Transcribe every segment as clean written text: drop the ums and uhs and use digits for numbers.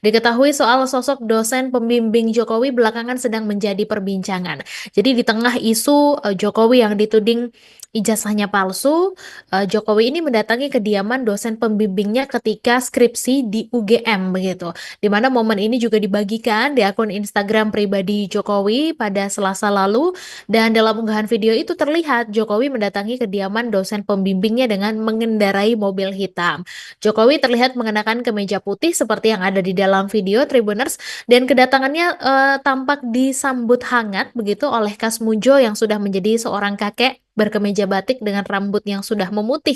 Diketahui soal sosok dosen pembimbing Jokowi belakangan sedang menjadi perbincangan. Jadi di tengah isu Jokowi yang dituding ijazahnya palsu, Jokowi ini mendatangi kediaman dosen pembimbingnya ketika skripsi di UGM begitu. Di mana momen ini juga dibagikan di akun Instagram pribadi Jokowi pada Selasa lalu dan dalam unggahan video itu terlihat Jokowi mendatangi kediaman dosen pembimbingnya dengan mengendarai mobil hitam. Jokowi terlihat mengenakan kemeja putih seperti yang ada di dalam video Tribuners dan kedatangannya tampak disambut hangat begitu oleh Kasmujo yang sudah menjadi seorang kakek berkemeja batik dengan rambut yang sudah memutih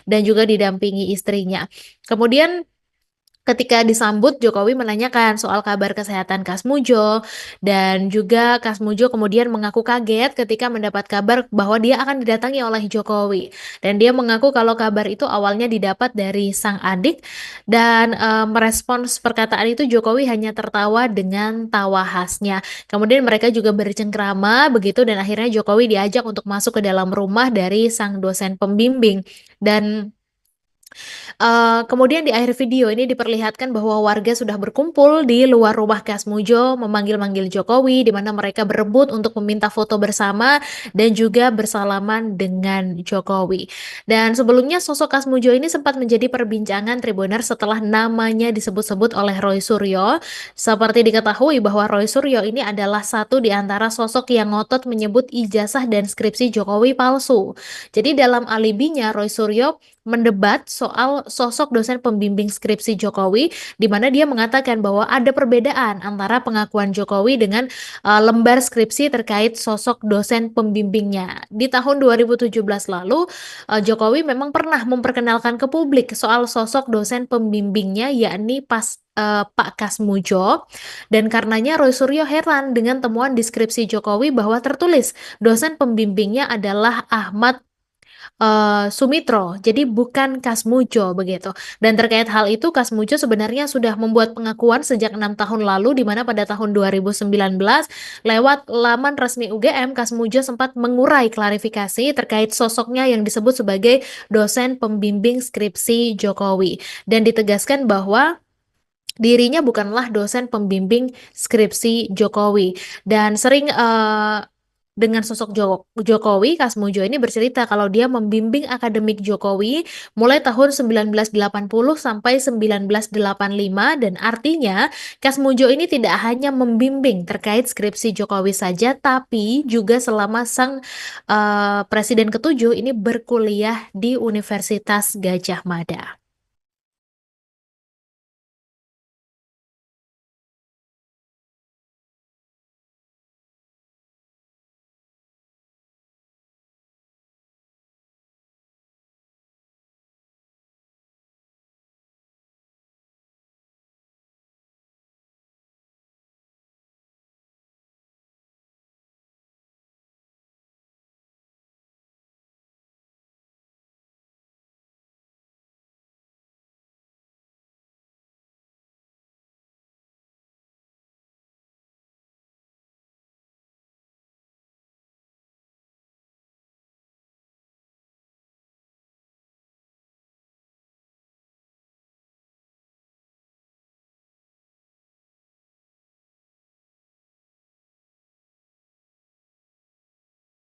dan juga didampingi istrinya. Kemudian ketika disambut, Jokowi menanyakan soal kabar kesehatan Kasmujo, dan juga Kasmujo kemudian mengaku kaget ketika mendapat kabar bahwa dia akan didatangi oleh Jokowi. Dan dia mengaku kalau kabar itu awalnya didapat dari sang adik, dan merespons perkataan itu Jokowi hanya tertawa dengan tawa khasnya. Kemudian mereka juga bercengkrama begitu, dan akhirnya Jokowi diajak untuk masuk ke dalam rumah dari sang dosen pembimbing. Dan kemudian di akhir video ini diperlihatkan bahwa warga sudah berkumpul di luar rumah Kasmujo memanggil-manggil Jokowi, di mana mereka berebut untuk meminta foto bersama dan juga bersalaman dengan Jokowi. Dan sebelumnya sosok Kasmujo ini sempat menjadi perbincangan Tribuners setelah namanya disebut-sebut oleh Roy Suryo. Seperti diketahui bahwa Roy Suryo ini adalah satu di antara sosok yang ngotot menyebut ijazah dan skripsi Jokowi palsu. Jadi dalam alibinya Roy Suryo mendebat soal sosok dosen pembimbing skripsi Jokowi, di mana dia mengatakan bahwa ada perbedaan antara pengakuan Jokowi dengan lembar skripsi terkait sosok dosen pembimbingnya. Di tahun 2017 lalu, Jokowi memang pernah memperkenalkan ke publik soal sosok dosen pembimbingnya, yakni Pak Kasmujo, dan karenanya Roy Suryo heran dengan temuan di skripsi Jokowi bahwa tertulis dosen pembimbingnya adalah Ahmad Sumitro, jadi bukan Kasmujo begitu. Dan terkait hal itu, Kasmujo sebenarnya sudah membuat pengakuan sejak 6 tahun lalu, di mana pada tahun 2019 lewat laman resmi UGM, Kasmujo sempat mengurai klarifikasi terkait sosoknya yang disebut sebagai dosen pembimbing skripsi Jokowi, dan ditegaskan bahwa dirinya bukanlah dosen pembimbing skripsi Jokowi. Dan sering dengan sosok Jokowi, Kasmujo ini bercerita kalau dia membimbing akademik Jokowi mulai tahun 1980 sampai 1985, dan artinya Kasmujo ini tidak hanya membimbing terkait skripsi Jokowi saja, tapi juga selama sang Presiden ke-7 ini berkuliah di Universitas Gadjah Mada.